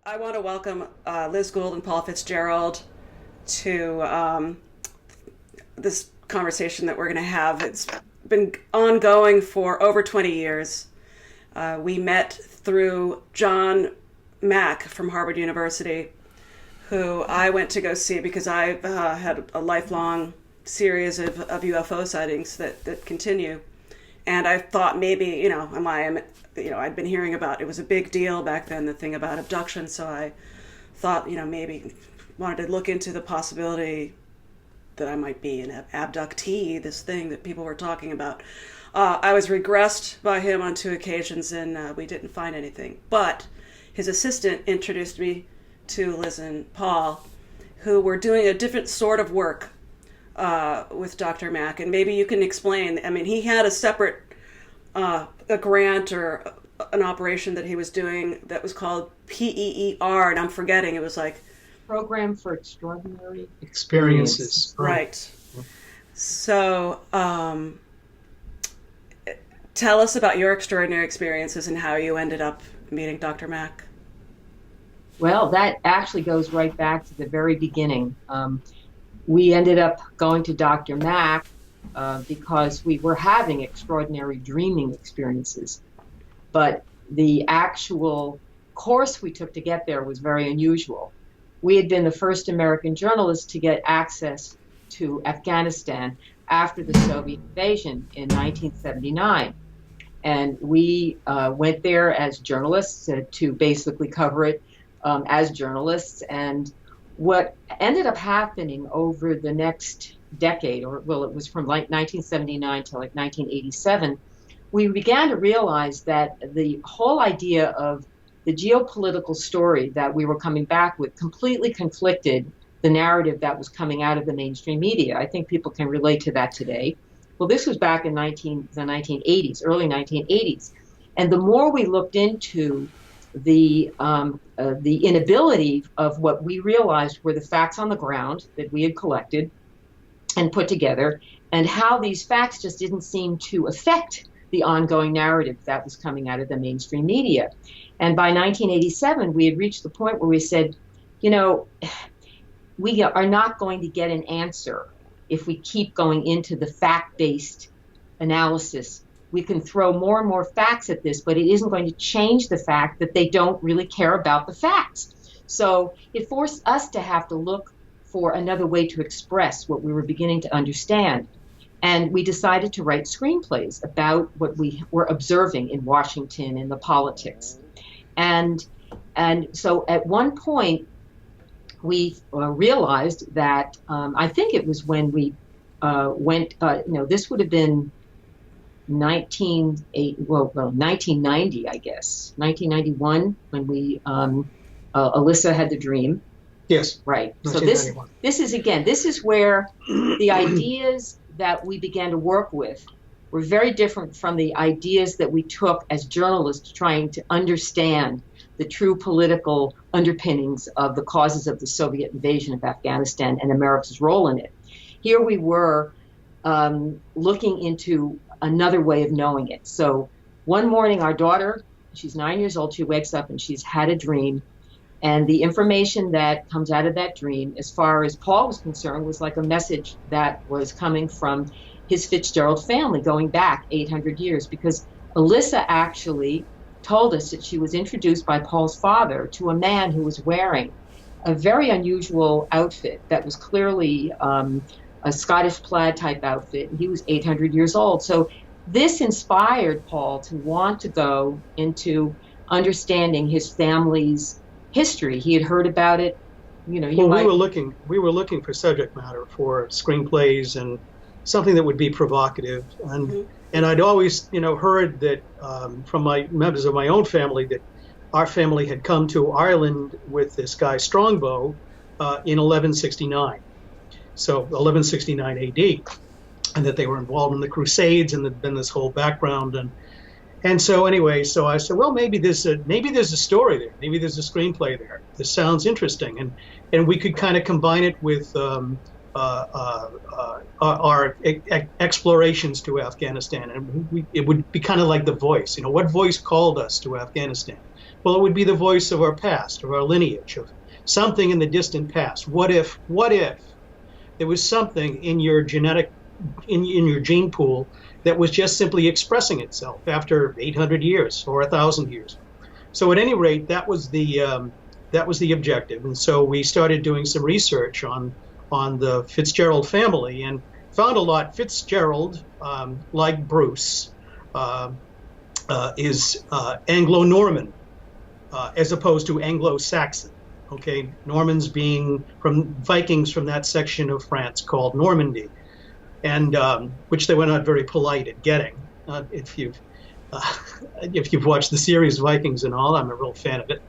I want to welcome Liz Gould and Paul Fitzgerald to this conversation that we're going to have. It's been ongoing for over 20 years. We met through John Mack from Harvard University, who I went to go see because I've had a lifelong series of UFO sightings that continue. And I thought maybe, I'd been hearing about, it was a big deal back then, the thing about abduction. So I thought, maybe wanted to look into the possibility that I might be an abductee, this thing that people were talking about. I was regressed by him on 2 occasions, and we didn't find anything. But his assistant introduced me to Liz and Paul, who were doing a different sort of work with Dr. Mack. And maybe you can explain. I mean, he had a separate a grant or an operation that he was doing that was called PEER, and I'm forgetting. It was like Program for Extraordinary Experiences. Right. So tell us about your extraordinary experiences and how you ended up meeting Dr. Mack. Well, that actually goes right back to the very beginning. We ended up going to Dr. Mack because we were having extraordinary dreaming experiences. But the actual course we took to get there was very unusual. We had been the first American journalists to get access to Afghanistan after the Soviet invasion in 1979. And we went there as journalists to basically cover it as journalists. And what ended up happening over the next decade, it was from like 1979 to like 1987, we began to realize that the whole idea of the geopolitical story that we were coming back with completely conflicted the narrative that was coming out of the mainstream media. I think people can relate to that today. Well, this was back in the 1980s, early 1980s. And the more we looked into the inability of what we realized were the facts on the ground that we had collected and put together, and how these facts just didn't seem to affect the ongoing narrative that was coming out of the mainstream media. And by 1987, we had reached the point where we said, we are not going to get an answer if we keep going into the fact-based analysis. We can throw more and more facts at this, but it isn't going to change the fact that they don't really care about the facts. So it forced us to have to look for another way to express what we were beginning to understand. And we decided to write screenplays about what we were observing in Washington in the politics. And so at one point, we realized that, I think it was when we this would have been 1990, I guess, 1991, when we, Alyssa had the dream. Yes. Right. So this is where the ideas that we began to work with were very different from the ideas that we took as journalists trying to understand the true political underpinnings of the causes of the Soviet invasion of Afghanistan and America's role in it. Here we were looking into another way of knowing it. So one morning, our daughter, she's 9 years old, she wakes up and she's had a dream. And the information that comes out of that dream, as far as Paul was concerned, was like a message that was coming from his Fitzgerald family going back 800 years, because Alyssa actually told us that she was introduced by Paul's father to a man who was wearing a very unusual outfit that was clearly a Scottish plaid type outfit, and he was 800 years old. So this inspired Paul to want to go into understanding his family's history. He had heard about it. We were looking for subject matter for screenplays and something that would be provocative. And I'd always, heard that from my members of my own family that our family had come to Ireland with this guy Strongbow in 1169. So 1169 AD, and that they were involved in the Crusades, and there'd been this whole background. And so anyway, so I said, well, maybe there's a story there. Maybe there's a screenplay there. This sounds interesting. And we could kind of combine it with our explorations to Afghanistan, and it would be kind of like the voice. What voice called us to Afghanistan? Well, it would be the voice of our past, of our lineage, of something in the distant past. What if there was something in your in your gene pool that was just simply expressing itself after 800 years or 1,000 years? So at any rate, that was the objective, and so we started doing some research on the Fitzgerald family and found a lot. Fitzgerald, like Bruce, is Anglo-Norman as opposed to Anglo-Saxon. Okay, Normans being from Vikings from that section of France called Normandy, and which they were not very polite at getting. If you've watched the series Vikings and all, I'm a real fan of it.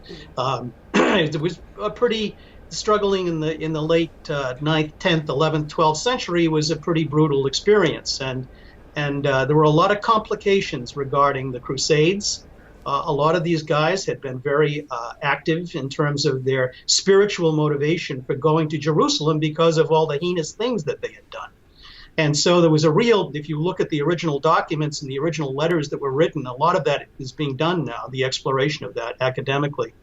It was a pretty struggling in the late 9th, 10th, 11th, 12th century was a pretty brutal experience, and there were a lot of complications regarding the Crusades. A lot of these guys had been very active in terms of their spiritual motivation for going to Jerusalem because of all the heinous things that they had done. And so there was if you look at the original documents and the original letters that were written, a lot of that is being done now, the exploration of that academically.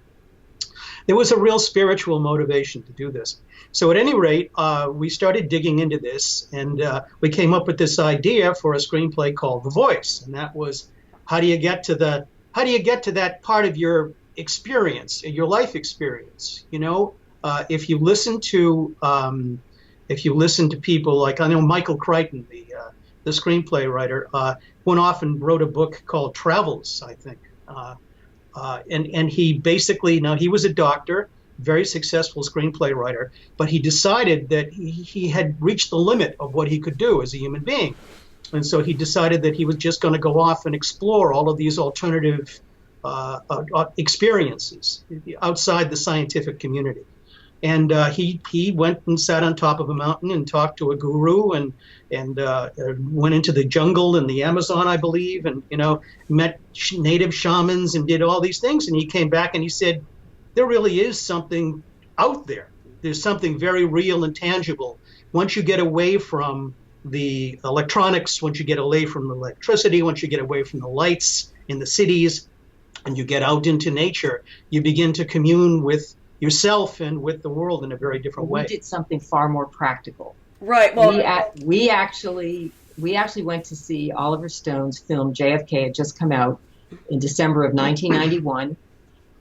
There was a real spiritual motivation to do this. So at any rate, we started digging into this, and we came up with this idea for a screenplay called The Voice. And that was, how do you get to that part of your experience, your life experience? If you listen to people like, I know Michael Crichton, the screenplay writer, went off and wrote a book called Travels, I think. And he basically, now he was a doctor, very successful screenplay writer, but he decided that he had reached the limit of what he could do as a human being. And so he decided that he was just going to go off and explore all of these alternative experiences outside the scientific community. And he went and sat on top of a mountain and talked to a guru and went into the jungle in the Amazon, I believe, and met native shamans and did all these things. And he came back and he said, there really is something out there. There's something very real and tangible. Once you get away from the electronics, once you get away from the electricity, once you get away from the lights in the cities, and you get out into nature, you begin to commune with yourself and with the world in a very different way. We did something far more practical. Right. Well, we actually went to see Oliver Stone's film JFK. Had just come out in December of 1991.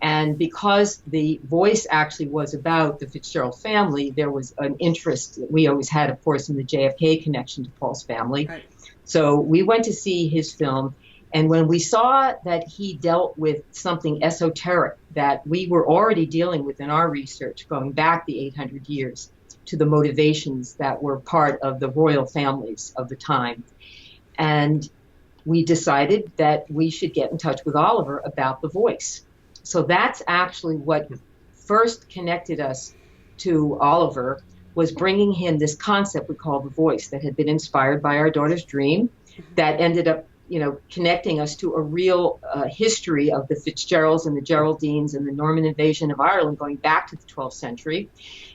And because The Voice actually was about the Fitzgerald family, there was an interest that we always had, of course, in the JFK connection to Paul's family. Right. So we went to see his film. And when we saw that he dealt with something esoteric that we were already dealing with in our research, going back the 800 years to the motivations that were part of the royal families of the time. And we decided that we should get in touch with Oliver about The Voice. So that's actually what first connected us to Oliver, was bringing him this concept we call The Voice that had been inspired by our daughter's dream, that ended up connecting us to a real history of the Fitzgeralds and the Geraldines and the Norman invasion of Ireland going back to the 12th century,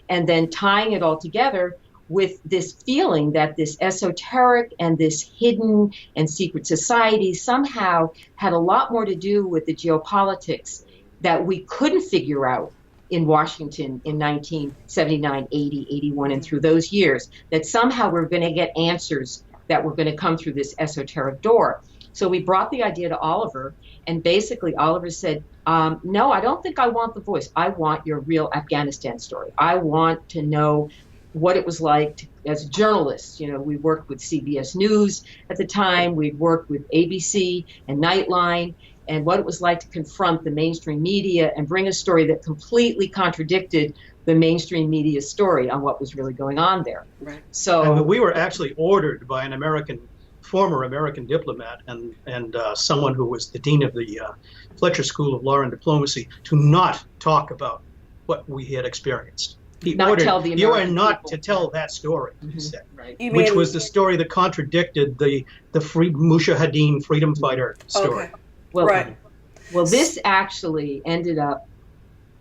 and then tying it all together with this feeling that this esoteric and this hidden and secret society somehow had a lot more to do with the geopolitics that we couldn't figure out in Washington in 1979, 80, 81, and through those years, that somehow we're going to get answers that were going to come through this esoteric door. So we brought the idea to Oliver, and basically Oliver said, no, I don't think I want The Voice. I want your real Afghanistan story. I want to know what it was like as journalists. We worked with CBS News at the time. We'd worked with ABC and Nightline, and what it was like to confront the mainstream media and bring a story that completely contradicted the mainstream media story on what was really going on there. Right. So we were actually ordered by an former American diplomat and someone who was the dean of the Fletcher School of Law and Diplomacy to not talk about what we had experienced. He ordered, you are not to tell that story, he said, right. Which was the story that contradicted the Mujahideen freedom fighter story. Okay. Well, right. Well, this actually ended up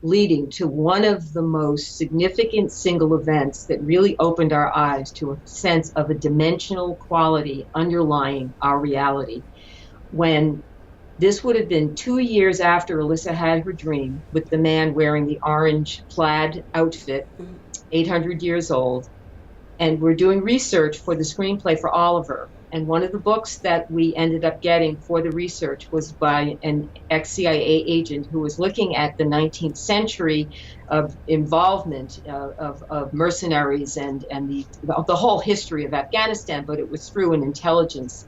leading to one of the most significant single events that really opened our eyes to a sense of a dimensional quality underlying our reality. When this would have been 2 years after Alyssa had her dream with the man wearing the orange plaid outfit, 800 years old, and we're doing research for the screenplay for Oliver. And one of the books that we ended up getting for the research was by an ex-CIA agent who was looking at the 19th century of involvement of mercenaries and the whole history of Afghanistan, but it was through an intelligence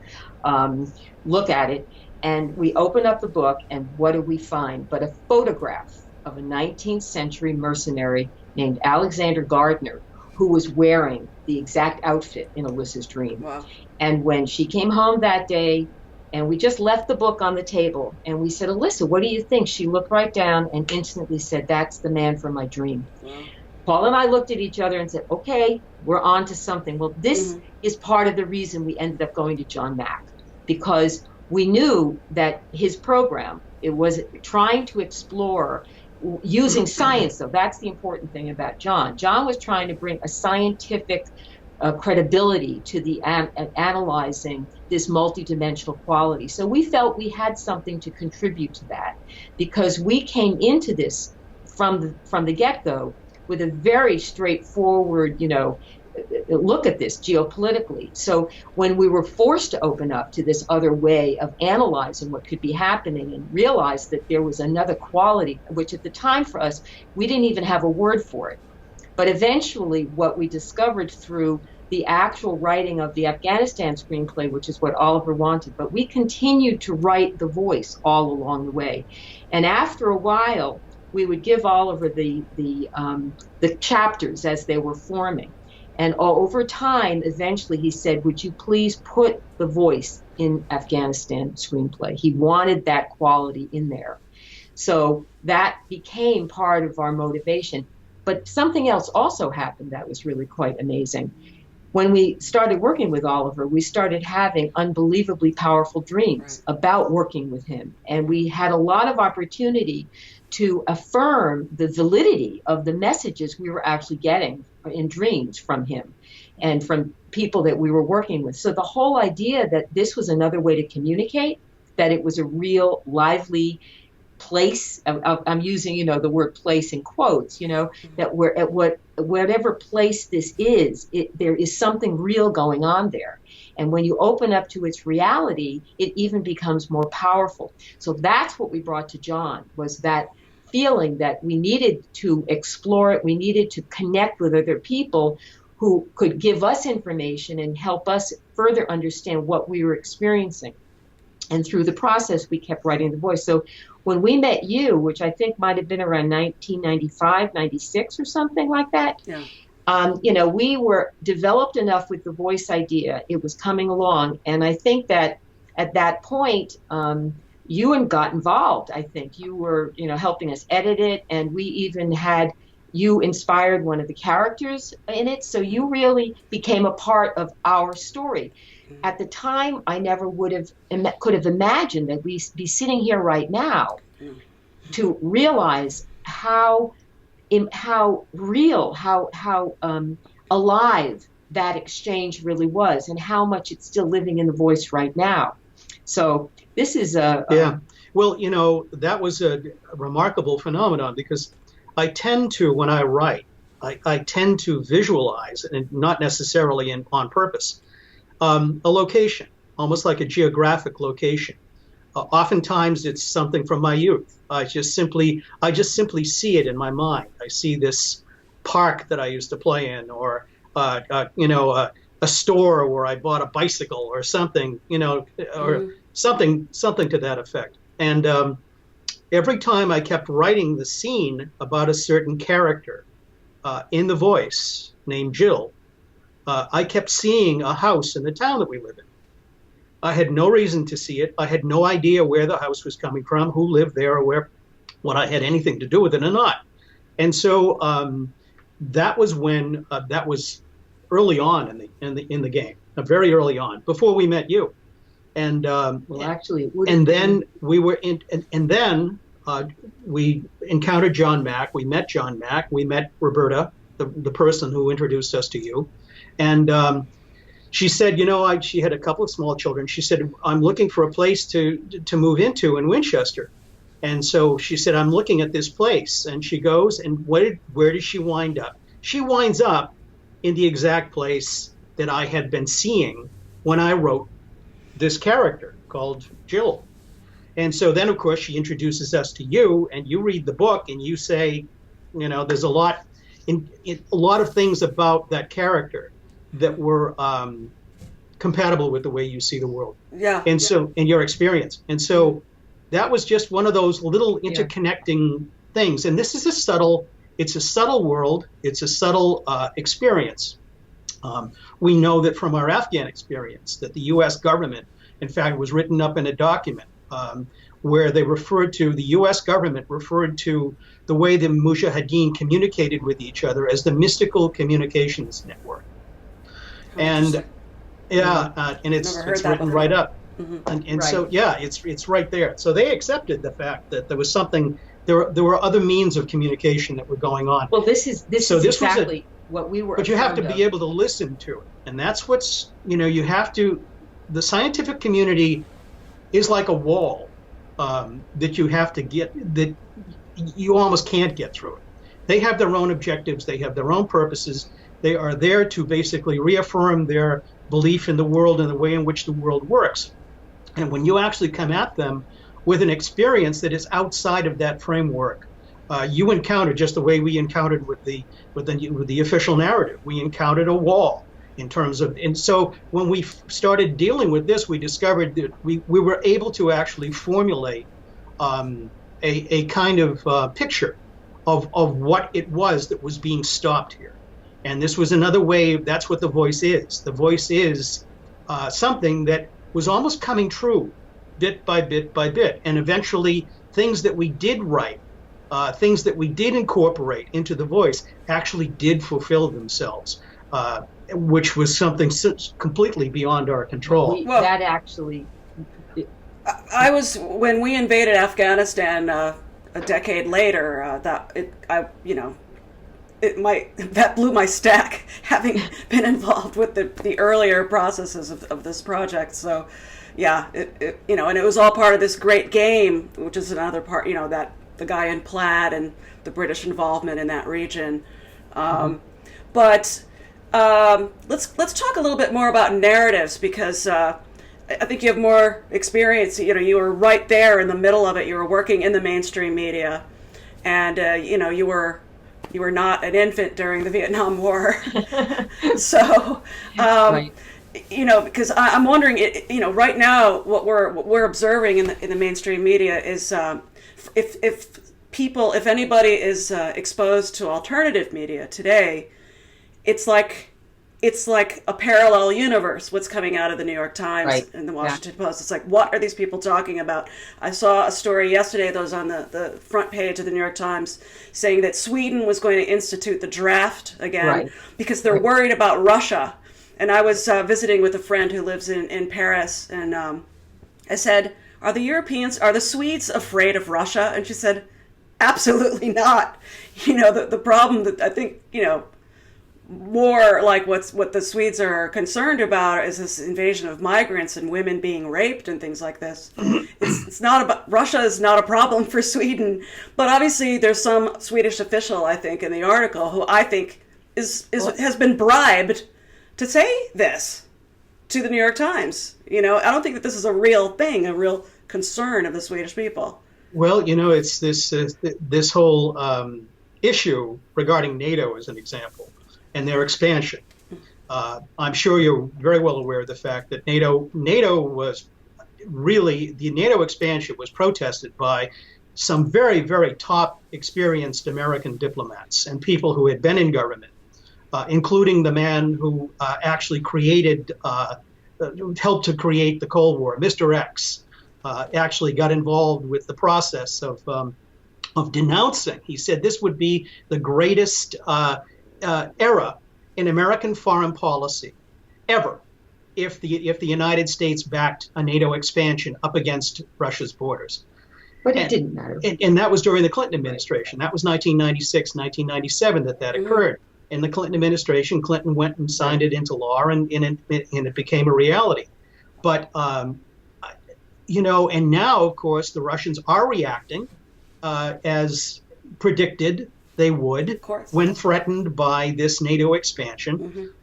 look at it. And we open up the book, and what do we find but a photograph of a 19th century mercenary named Alexander Gardner, who was wearing the exact outfit in Alyssa's dream. Wow. And when she came home that day, and we just left the book on the table, and we said, Alyssa, what do you think? She looked right down and instantly said, that's the man from my dream. Wow. Paul and I looked at each other and said, okay, we're on to something. Well, this is part of the reason we ended up going to John Mack, because we knew that his program, it was trying to explore using science, though. That's the important thing about John. John was trying to bring a scientific credibility to the analyzing this multidimensional quality. So we felt we had something to contribute to that, because we came into this from the get-go with a very straightforward, look at this geopolitically. So when we were forced to open up to this other way of analyzing what could be happening and realize that there was another quality, which at the time for us, we didn't even have a word for it. But eventually what we discovered through the actual writing of the Afghanistan screenplay, which is what Oliver wanted, but we continued to write the voice all along the way. And after a while, we would give Oliver the chapters as they were forming. And over time, eventually he said, would you please put the voice in Afghanistan screenplay? He wanted that quality in there. So that became part of our motivation. But something else also happened that was really quite amazing. When we started working with Oliver, we started having unbelievably powerful dreams about working with him. And we had a lot of opportunity to affirm the validity of the messages we were actually getting in dreams from him and from people that we were working with. So the whole idea that this was another way to communicate, that it was a real lively place, I'm using, the word place in quotes, that we're at whatever place this is, there is something real going on there. And when you open up to its reality, it even becomes more powerful. So that's what we brought to John, was that feeling that we needed to explore it, we needed to connect with other people who could give us information and help us further understand what we were experiencing. And through the process, we kept writing the voice. So when we met you, which I think might have been around 1995, 96 or something like that, we were developed enough with the voice idea. It was coming along. And I think that at that point, you got involved. I think you were, helping us edit it. And we even had, you inspired one of the characters in it. So you really became a part of our story. At the time, I never could have imagined that we'd be sitting here right now to realize how real, how alive that exchange really was, and how much it's still living in the voice right now. So this is Well, that was a remarkable phenomenon, because I tend to, when I write, I tend to visualize, and not necessarily on purpose, a location, almost like a geographic location. Oftentimes it's something from my youth. I just simply see it in my mind. I see this park that I used to play in, or a store where I bought a bicycle or something, or something to that effect. And every time I kept writing the scene about a certain character in the voice named Jill, I kept seeing a house in the town that we live in. I had no reason to see it. I had no idea where the house was coming from, who lived there, or what I had anything to do with it or not. And so that was when that was early on in the game, very early on, before we met you. And well, actually, and then we were in, and then we encountered John Mack. We met John Mack. We met Roberta, the person who introduced us to you. And she said, she had a couple of small children. She said, I'm looking for a place to move into in Winchester. And so she said, I'm looking at this place. And she goes, and where does she wind up? She winds up in the exact place that I had been seeing when I wrote this character called Jill. And so then, of course, she introduces us to you, and you read the book, and you say, there's a lot of things about that character that were compatible with the way you see the world. Yeah. And so, in your experience. And so that was just one of those little interconnecting things. And this is it's a subtle world. It's a subtle experience. We know that from our Afghan experience that the U.S. government, in fact, was written up in a document where they the U.S. government referred to the way the Mujahideen communicated with each other as the mystical communications network. And it's written right up. Mm-hmm. And so, it's right there. So they accepted the fact that there was something, there were other means of communication that were going on. Well, this is exactly what we were. But you have to be able to listen to it. And that's what's, you have to, the scientific community is like a wall that you have to get, that you almost can't get through it. They have their own objectives. They have their own purposes. They are there to basically reaffirm their belief in the world and the way in which the world works. And when you actually come at them with an experience that is outside of that framework, you encounter just the way we encountered with the official narrative. We encountered a wall in terms of, and so when we started dealing with this, we discovered that we were able to actually formulate a kind of picture of what it was that was being stopped here. And this was another way. That's what the voice is. The voice is something that was almost coming true bit by bit by bit. And eventually things that we did write, things that we did incorporate into the voice actually did fulfill themselves, which was something completely beyond our control. That actually... when we invaded Afghanistan a decade later, that blew my stack, having been involved with the earlier processes of this project. So, and it was all part of this great game, which is another part, that the guy in plaid and the British involvement in that region. But let's talk a little bit more about narratives, because I think you have more experience. You were right there in the middle of it. You were working in the mainstream media, and you were not an infant during the Vietnam War. So, because I'm wondering, right now what we're observing in the mainstream media is if anybody is exposed to alternative media today, it's like a parallel universe, what's coming out of the New York Times and the Washington Post. It's like, what are these people talking about? I saw a story yesterday that was on the front page of the New York Times saying that Sweden was going to institute the draft again because they're worried about Russia. And I was visiting with a friend who lives in Paris, and I said, are the Swedes afraid of Russia? And she said, absolutely not. The problem that I think, more like what the Swedes are concerned about is this invasion of migrants and women being raped and things like this. It's not about, Russia is not a problem for Sweden, but obviously there's some Swedish official, I think, in the article who I think has been bribed to say this to the New York Times. I don't think that this is a real thing, a real concern of the Swedish people. Well, it's this whole issue regarding NATO as an example, and their expansion. I'm sure you're very well aware of the fact that NATO was really, the NATO expansion was protested by some very, very top experienced American diplomats and people who had been in government, including the man who actually helped to create the Cold War, Mr. X, actually got involved with the process of denouncing. He said this would be the greatest era in American foreign policy ever if the United States backed a NATO expansion up against Russia's borders. But it didn't matter. And that was during the Clinton administration. That was 1996, 1997 that occurred. In the Clinton administration, Clinton went and signed it into law, and it became a reality. But, and now, of course, the Russians are reacting as predicted they would when threatened by this NATO expansion.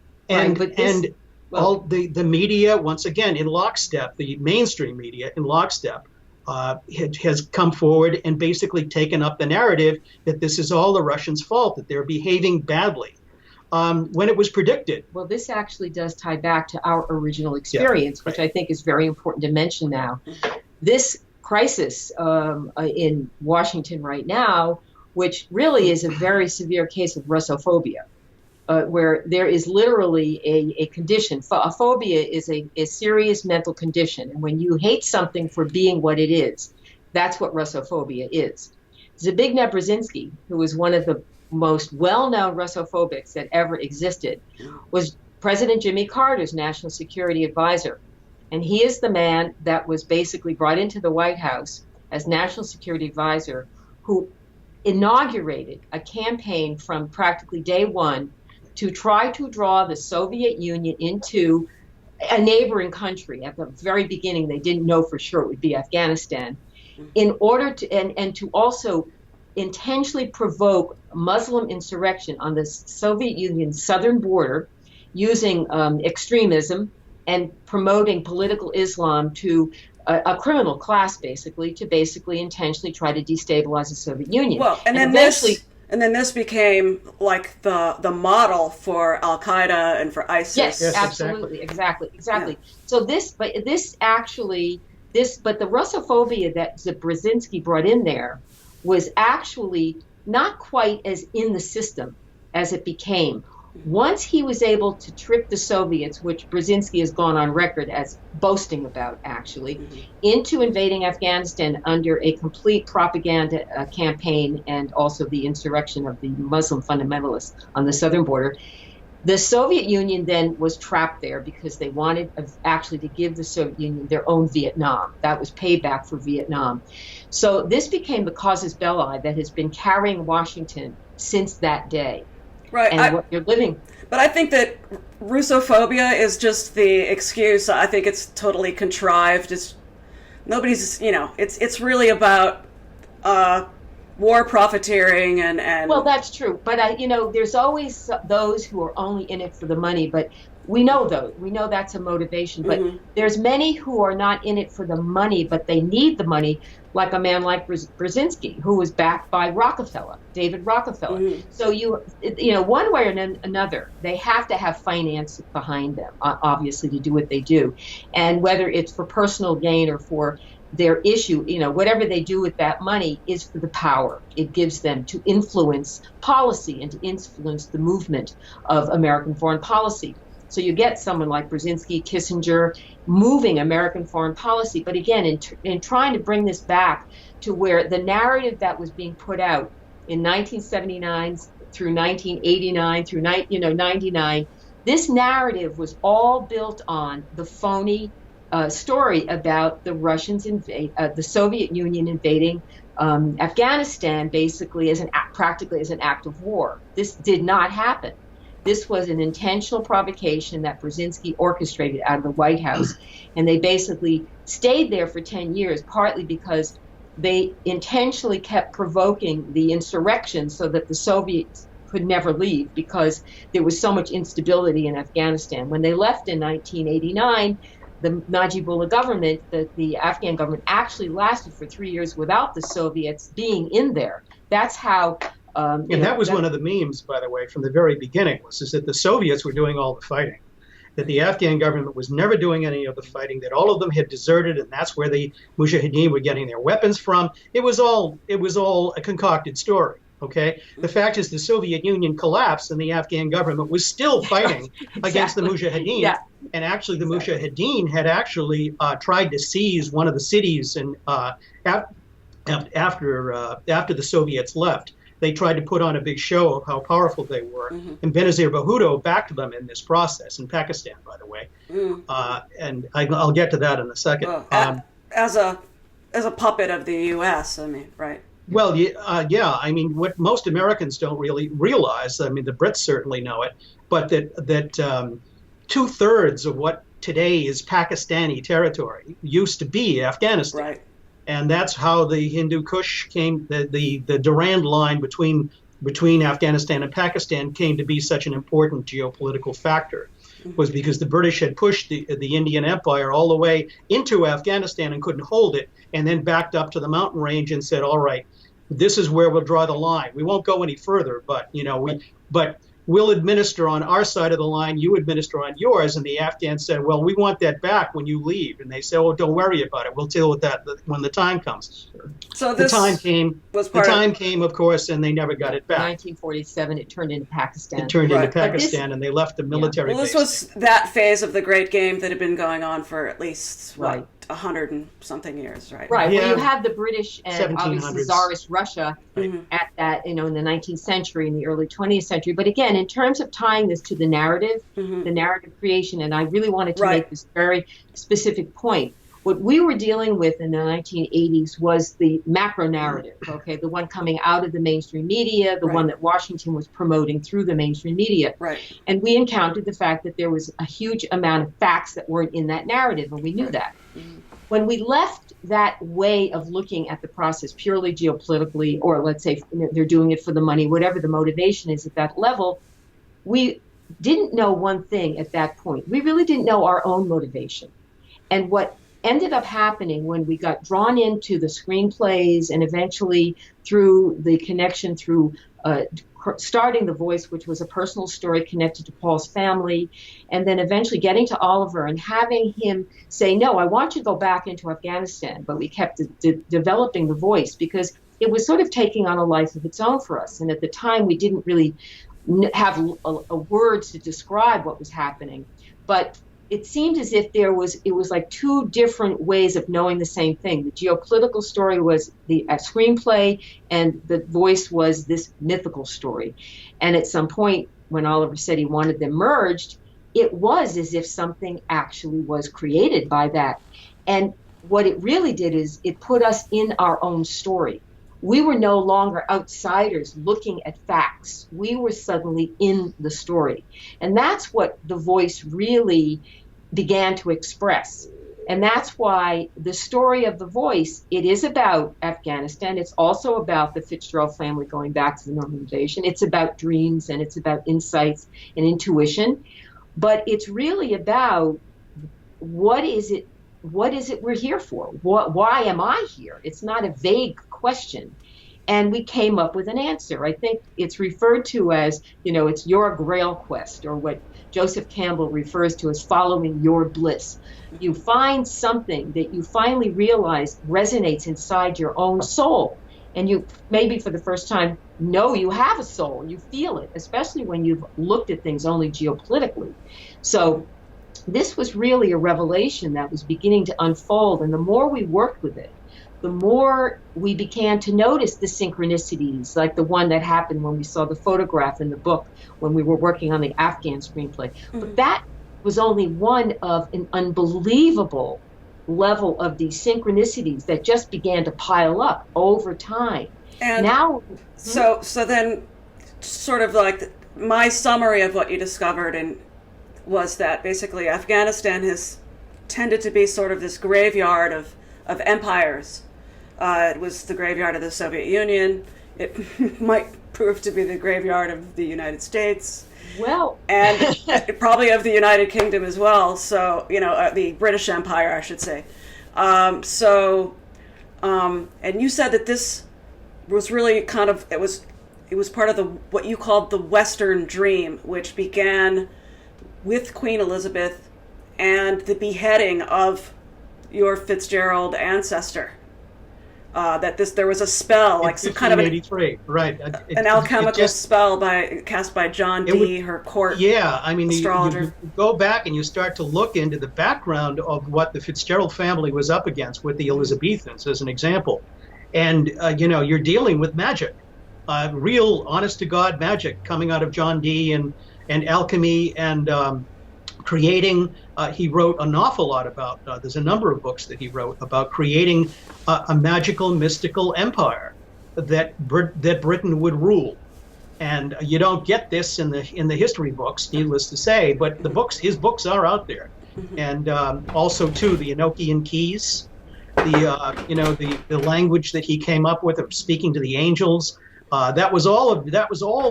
All the media, once again, in lockstep, the mainstream media in lockstep, has come forward and basically taken up the narrative that this is all the Russians' fault, that they're behaving badly, when it was predicted. Well, this actually does tie back to our original experience, which I think is very important to mention now. This crisis in Washington right now, which really is a very severe case of Russophobia, where there is literally a condition. A phobia is a serious mental condition. And when you hate something for being what it is, that's what Russophobia is. Zbigniew Brzezinski, who was one of the most well-known Russophobics that ever existed, was President Jimmy Carter's national security advisor. And he is the man that was basically brought into the White House as national security advisor, who inaugurated a campaign from practically day one to try to draw the Soviet Union into a neighboring country. At the very beginning, they didn't know for sure it would be Afghanistan, in order to, and to also intentionally provoke Muslim insurrection on the Soviet Union's southern border, using extremism and promoting political Islam to a criminal class, basically, to basically intentionally try to destabilize the Soviet Union. Well, and then this became like the model for Al Qaeda and for ISIS. Yes, absolutely, exactly. Yeah. So the Russophobia that Brzezinski brought in there was actually not quite as in the system as it became. Once he was able to trick the Soviets, which Brzezinski has gone on record as boasting about, actually, into invading Afghanistan under a complete propaganda campaign, and also the insurrection of the Muslim fundamentalists on the southern border, the Soviet Union then was trapped there because they wanted actually to give the Soviet Union their own Vietnam. That was payback for Vietnam. So this became the casus belli that has been carrying Washington since that day. Right. And what you're living. But I think that Russophobia is just the excuse. I think it's totally contrived. It's really about war profiteering and Well, that's true. But there's always those who are only in it for the money. But we know that's a motivation. But there's many who are not in it for the money, but they need the money, like a man like Brzezinski, who was backed by David Rockefeller. So one way or another, they have to have finance behind them, obviously, to do what they do. And whether it's for personal gain or for their issue, whatever they do with that money is for the power it gives them to influence policy and to influence the movement of American foreign policy. So you get someone like Brzezinski, Kissinger, moving American foreign policy. But again, in trying to bring this back to where the narrative that was being put out in 1979 through 1989 through 99, this narrative was all built on the phony story about the Russians the Soviet Union invading Afghanistan, basically practically as an act of war. This did not happen. This was an intentional provocation that Brzezinski orchestrated out of the White House. And they basically stayed there for 10 years, partly because they intentionally kept provoking the insurrection so that the Soviets could never leave, because there was so much instability in Afghanistan. When they left in 1989, the Najibullah government, the Afghan government, actually lasted for 3 years without the Soviets being in there. That's how... and that was one of the memes, by the way, from the very beginning, is that the Soviets were doing all the fighting, that the Afghan government was never doing any of the fighting, that all of them had deserted, and that's where the Mujahideen were getting their weapons from. It was all a concocted story. Okay. The fact is, the Soviet Union collapsed, and the Afghan government was still fighting against the Mujahideen. Yeah. And actually, the Mujahideen had actually tried to seize one of the cities, and after the Soviets left. They tried to put on a big show of how powerful they were. And Benazir Bhutto backed them in this process, in Pakistan, by the way. And I'll get to that in a second. As a as a puppet of the U.S. I mean, right? Well, yeah. I mean, what most Americans don't really realize, I mean, the Brits certainly know it, but that 2/3 of what today is Pakistani territory used to be Afghanistan. Right. And that's how the Hindu Kush came, the Durand line between Afghanistan and Pakistan came to be such an important geopolitical factor, was because the British had pushed the Indian Empire all the way into Afghanistan and couldn't hold it, and then backed up to the mountain range and said, all right, this is where we'll draw the line. We won't go any further, but we'll administer on our side of the line, you administer on yours. And the Afghans said, well, we want that back when you leave. And they said, oh, don't worry about it. We'll deal with that when the time comes. So this the time came, of course, and they never got it back. 1947, it turned into Pakistan. It turned into Pakistan, and they left the military Well, base. this was that phase of the Great Game that had been going on for at least, Right. 100 and something years, right? Right. Yeah. Well, you have the British and obviously 1700s. Tsarist Russia at that, in the 19th century and the early 20th century. But again, in terms of tying this to the narrative creation, and I really wanted to make this very specific point. What we were dealing with in the 1980s was the macro narrative, okay, the one coming out of the mainstream media, the one that Washington was promoting through the mainstream media. Right. And we encountered the fact that there was a huge amount of facts that weren't in that narrative, and we knew that. When we left that way of looking at the process purely geopolitically, or let's say they're doing it for the money, whatever the motivation is at that level, we didn't know one thing at that point. We really didn't know our own motivation. And what ended up happening when we got drawn into the screenplays and eventually through the connection through starting The Voice, which was a personal story connected to Paul's family, and then eventually getting to Oliver and having him say, no, I want you to go back into Afghanistan. But we kept developing The Voice because it was sort of taking on a life of its own for us. And at the time, we didn't really have a words to describe what was happening. But it seemed as if it was like two different ways of knowing the same thing. The geopolitical story was the screenplay, and The Voice was this mythical story. And at some point, when Oliver said he wanted them merged, it was as if something actually was created by that. And what it really did is it put us in our own story. We were no longer outsiders looking at facts. We were suddenly in the story. And that's what The Voice really began to express. And that's why the story of The Voice, it is about Afghanistan. It's also about the Fitzgerald family going back to the normalization. It's about dreams, and it's about insights and intuition. But it's really about what is it we're here for? Why am I here? It's not a vague question. And we came up with an answer. I think it's referred to as, it's your grail quest, or what Joseph Campbell refers to as following your bliss. You find something that you finally realize resonates inside your own soul. And you maybe for the first time know you have a soul. You feel it, especially when you've looked at things only geopolitically. So this was really a revelation that was beginning to unfold. And the more we worked with it, the more we began to notice the synchronicities, like the one that happened when we saw the photograph in the book when we were working on the Afghan screenplay. But that was only one of an unbelievable level of these synchronicities that just began to pile up over time. And now, so then, sort of like my summary of what you discovered was that basically Afghanistan has tended to be sort of this graveyard of empires. It was the graveyard of the Soviet Union. It might prove to be the graveyard of the United States. Well, and probably of the United Kingdom as well. So, the British Empire, I should say. And you said that this was really kind of, it was part of what you called the Western Dream, which began with Queen Elizabeth and the beheading of your Fitzgerald ancestor. There was a spell, like some kind of an alchemical spell cast by John Dee, her court astrologer. You go back and you start to look into the background of what the Fitzgerald family was up against with the Elizabethans, as an example, and you're dealing with magic, real, honest to God magic coming out of John Dee and alchemy and creating. He wrote an awful lot about. There's a number of books that he wrote about creating a magical, mystical empire that Britain would rule. And you don't get this in the history books, needless to say. But his books are out there, and also too the Enochian keys, the language that he came up with of speaking to the angels. That was all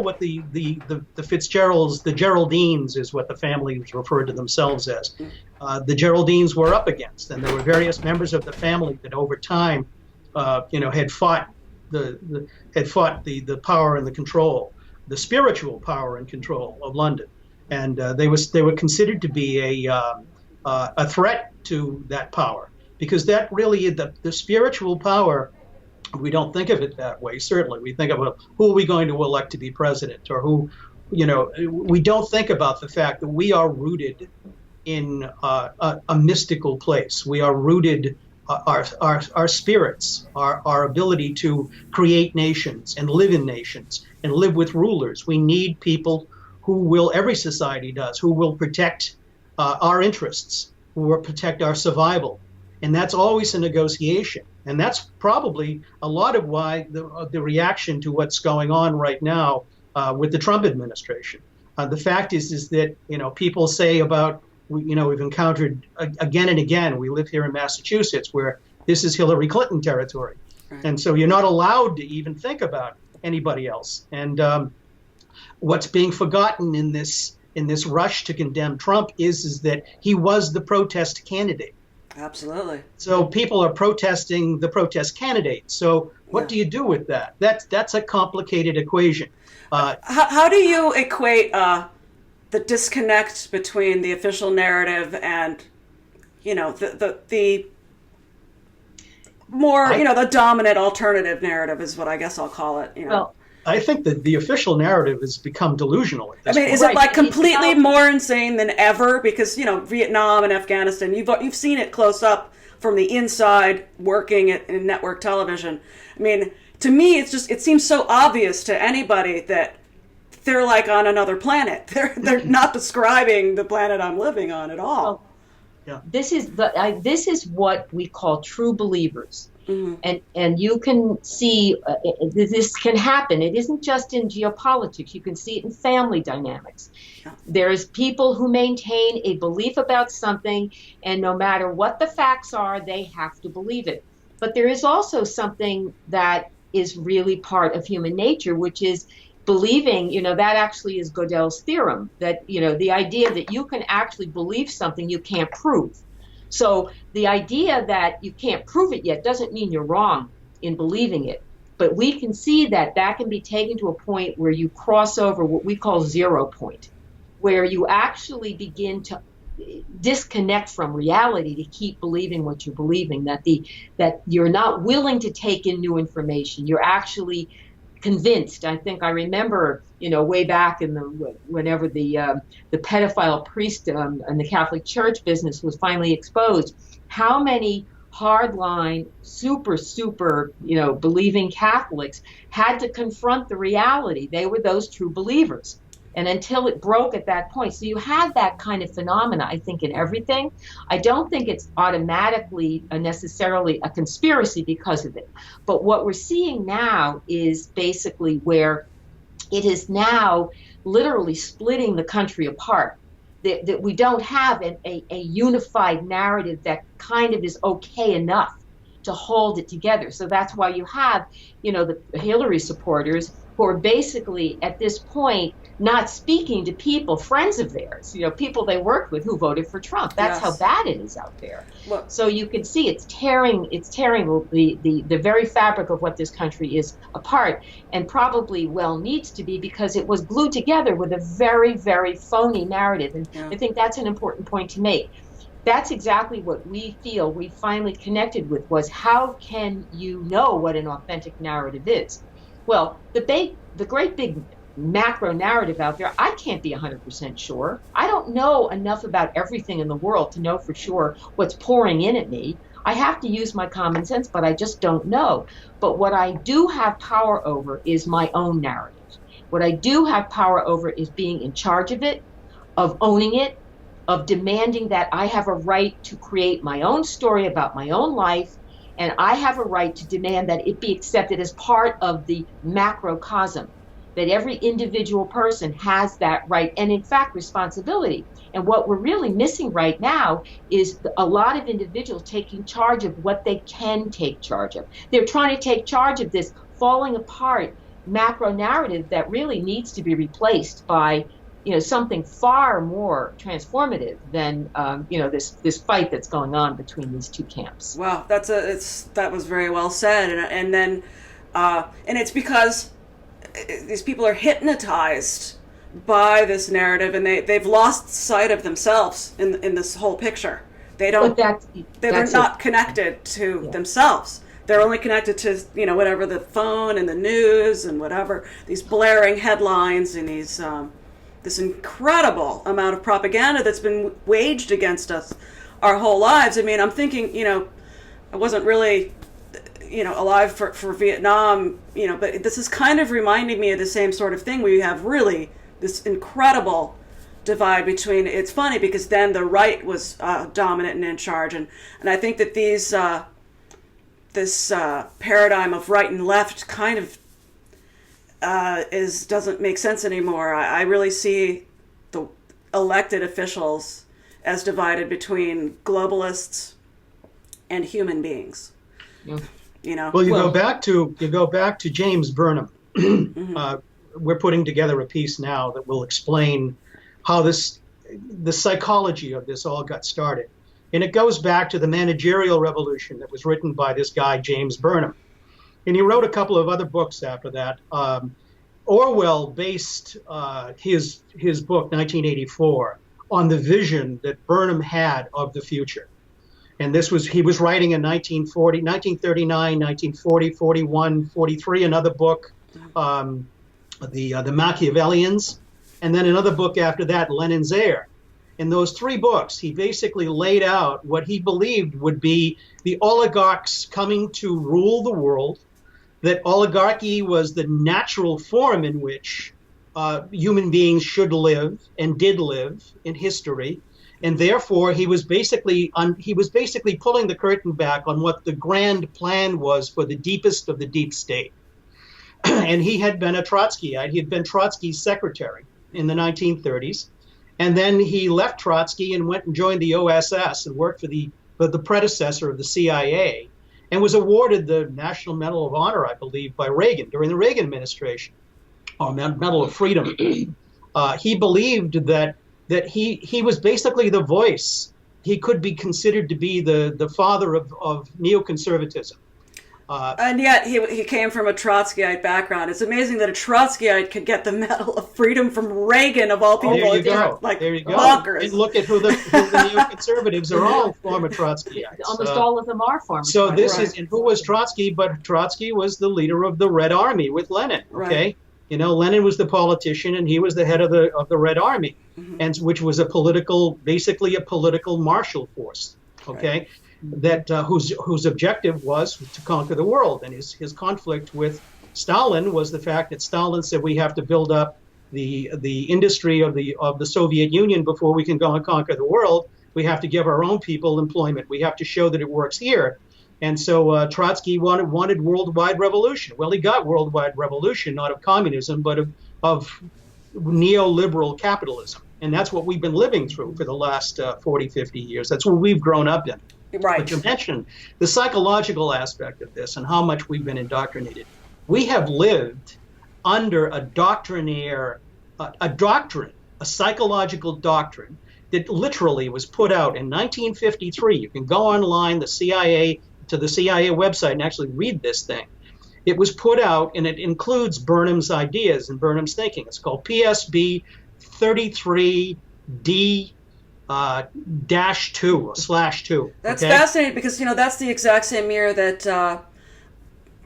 what the Fitzgeralds, the Geraldines is what the families referred to themselves as. The Geraldines were up against, and there were various members of the family that over time, had fought the power and the control, the spiritual power and control of London, and they were considered to be a threat to that power, because that really the spiritual power. We don't think of it that way. Certainly, we think of who are we going to elect to be president, or who, we don't think about the fact that we are rooted in a mystical place. We are rooted, our spirits, our ability to create nations and live in nations and live with rulers. We need people who will, every society does, who will protect our interests, who will protect our survival. And that's always a negotiation. And that's probably a lot of why the reaction to what's going on right now with the Trump administration. The fact is that, people say about, we've encountered again and again, we live here in Massachusetts, where this is Hillary Clinton territory. Right. And so you're not allowed to even think about anybody else. And what's being forgotten in this rush to condemn Trump is that he was the protest candidate. Absolutely. So people are protesting the protest candidate. So what do you do with that? That's a complicated equation. How do you equate the disconnect between the official narrative and, the more, the dominant alternative narrative is what I guess I'll call it. Well, I think that the official narrative has become delusional at this point. Is it like completely more insane than ever? Because, Vietnam and Afghanistan, you've seen it close up from the inside working in network television. To me, it seems so obvious to anybody that they're like on another planet. They're not describing the planet I'm living on at all. Well, yeah. This is what we call true believers. Mm-hmm. And you can see this can happen. It isn't just in geopolitics. You can see it in family dynamics. Yeah. There's people who maintain a belief about something, and no matter what the facts are, they have to believe it. But there is also something that is really part of human nature, which is believing, that actually is Gödel's theorem, that, the idea that you can actually believe something you can't prove. So the idea that you can't prove it yet doesn't mean you're wrong in believing it. But we can see that can be taken to a point where you cross over what we call 0 point, where you actually begin to disconnect from reality to keep believing what you're believing, that you're not willing to take in new information. You're actually convinced. I think I remember, way back in whenever the pedophile priest in the Catholic Church business was finally exposed, how many hardline, super, believing Catholics had to confront the reality. They were those true believers. And until it broke at that point. So you have that kind of phenomena, I think, in everything. I don't think it's automatically necessarily a conspiracy because of it. But what we're seeing now is basically where it is now literally splitting the country apart. That we don't have a unified narrative that kind of is okay enough to hold it together. So that's why you have, the Hillary supporters who are basically at this point not speaking to people, friends of theirs, people they worked with who voted for Trump. That's how bad it is out there. Look. So you can see it's tearing the very fabric of what this country is apart, and probably needs to be, because it was glued together with a very, very phony narrative. And I think that's an important point to make. That's exactly what we feel we finally connected with, was how can you know what an authentic narrative is? Well, the great big macro narrative out there, I can't be 100% sure. I don't know enough about everything in the world to know for sure what's pouring in at me. I have to use my common sense, but I just don't know. But what I do have power over is my own narrative. What I do have power over is being in charge of it, of owning it, of demanding that I have a right to create my own story about my own life, and I have a right to demand that it be accepted as part of the macrocosm, that every individual person has that right and, in fact, responsibility. And what we're really missing right now is a lot of individuals taking charge of what they can take charge of. They're trying to take charge of this falling apart macro narrative that really needs to be replaced by something far more transformative than this fight that's going on between these two camps. Wow, that was very well said, and then it's because these people are hypnotized by this narrative, and they've lost sight of themselves in this whole picture. They're not connected to themselves. They're only connected to whatever, the phone and the news and whatever, these blaring headlines and these this incredible amount of propaganda that's been waged against us our whole lives. I mean, I'm thinking, I wasn't really, alive for Vietnam, but this is kind of reminding me of the same sort of thing where you have really this incredible divide between, it's funny because then the right was dominant and in charge. And I think that this paradigm of right and left kind of doesn't make sense anymore. I really see the elected officials as divided between globalists and human beings. Yeah. Well, you go back to James Burnham. We're putting together a piece now that will explain how the psychology of this all got started, and it goes back to the managerial revolution that was written by this guy James Burnham. And he wrote a couple of other books after that. Orwell based his book, 1984, on the vision that Burnham had of the future. And he was writing in 1939, 1940, 41, 43, another book, the Machiavellians, and then another book after that, Lenin's Heir. In those three books, he basically laid out what he believed would be the oligarchs coming to rule the world, that oligarchy was the natural form in which human beings should live and did live in history, and therefore he was basically pulling the curtain back on what the grand plan was for the deepest of the deep state. And he had been a Trotskyite. He had been Trotsky's secretary in the 1930s, and then he left Trotsky and went and joined the OSS and worked for the predecessor of the CIA, and was awarded the National Medal of Honor, I believe, by Reagan during the Reagan administration, or Medal of Freedom. He believed that he was basically the voice. He could be considered to be the father of neoconservatism. And yet he came from a Trotskyite background. It's amazing that a Trotskyite could get the Medal of Freedom from Reagan, of all people. There you go. Like, there you go. bonkers. And look at who the neoconservatives are all former Trotskyites. Almost all of them are former So Trotskyites. and who was Trotsky? But Trotsky was the leader of the Red Army with Lenin. Okay, right. Lenin was the politician, and he was the head of the Red Army, and which was basically a political martial force. Okay. Right. That whose objective was to conquer the world, and his conflict with Stalin was the fact that Stalin said we have to build up the industry of the Soviet Union before we can go and conquer the world. We have to give our own people employment. We have to show that it works here. And so Trotsky wanted worldwide revolution. Well, he got worldwide revolution, not of communism, but of neoliberal capitalism. And that's what we've been living through for the last 40, 50 years. That's what we've grown up in. Right. But you mentioned the psychological aspect of this and how much we've been indoctrinated. We have lived under a doctrine, a psychological doctrine that literally was put out in 1953. You can go online, the CIA website, and actually read this thing. It was put out, and it includes Burnham's ideas and Burnham's thinking. It's called PSB 33D -2 or /2. That's fascinating because that's the exact same year that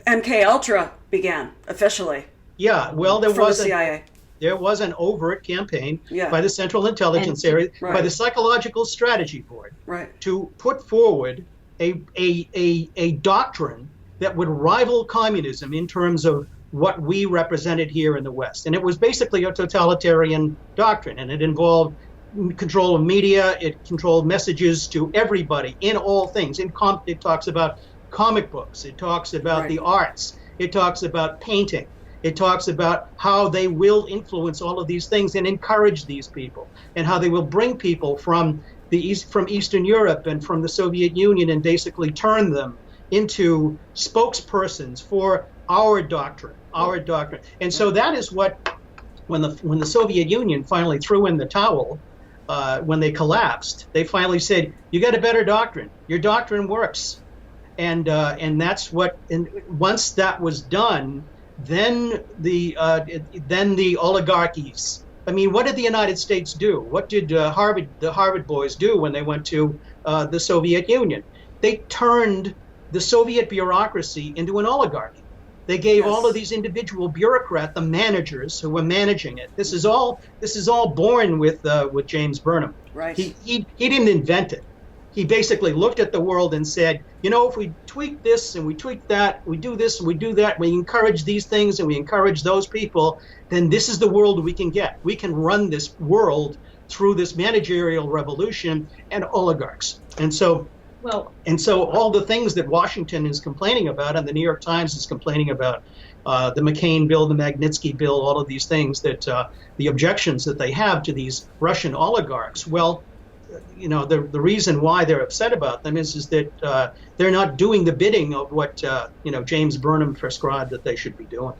MK Ultra began officially. Yeah, well, from the CIA. There was an overt campaign Yeah. by the Central Intelligence Area, Right. by the Psychological Strategy Board, Right. to put forward a doctrine that would rival communism in terms of what we represented here in the West. And it was basically a totalitarian doctrine, and it involved control of media. It controlled messages to everybody in all things. It talks about comic books. It talks about the arts. It talks about painting. It talks about how they will influence all of these things and encourage these people, and how they will bring people from Eastern Europe and from the Soviet Union and basically turn them into spokespersons for our doctrine. And so that is what, when the Soviet Union finally threw in the towel, when they collapsed, they finally said, "You got a better doctrine. Your doctrine works," and that's what. And once that was done, then the oligarchies. I mean, what did the United States do? What did the Harvard boys do when they went to the Soviet Union? They turned the Soviet bureaucracy into an oligarchy. They gave all of these individual bureaucrats, the managers who were managing it. This is all born with James Burnham. Right. He didn't invent it. He basically looked at the world and said, if we tweak this and we tweak that, we do this and we do that, we encourage these things and we encourage those people, then this is the world we can get. We can run this world through this managerial revolution and oligarchs. And so all the things that Washington is complaining about and the New York Times is complaining about, the McCain bill, the Magnitsky bill, all of these things that the objections that they have to these Russian oligarchs, well, the reason why they're upset about them is that they're not doing the bidding of what James Burnham prescribed that they should be doing.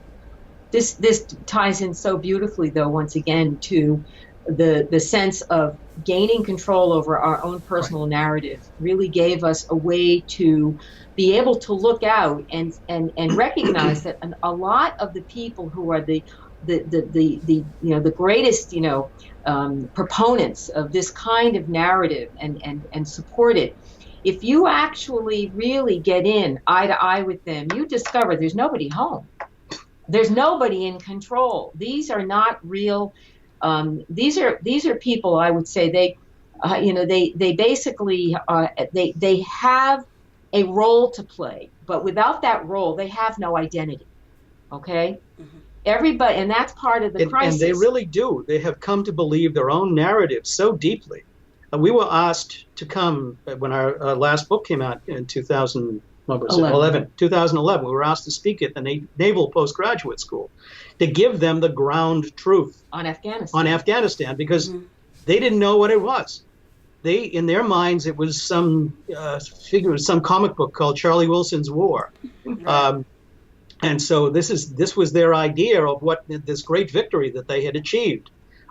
This ties in so beautifully, though, once again, to the sense of gaining control over our own personal narrative. Really gave us a way to be able to look out and recognize that a lot of the people who are the greatest proponents of this kind of narrative and support it. If you actually really get in eye to eye with them, you discover there's nobody home. There's nobody in control. These are not real. These are people. I would say they basically they have a role to play, but without that role, they have no identity. Okay. Mm-hmm. Everybody, and that's part of the crisis. And they really do. They have come to believe their own narrative so deeply. We were asked to come when our last book came out in 2011. 2011. We were asked to speak at the Naval Postgraduate School to give them the ground truth on Afghanistan. Because they didn't know what it was. They, in their minds, it was some figure, some comic book called Charlie Wilson's War. Right. And so this was their idea of what this great victory that they had achieved.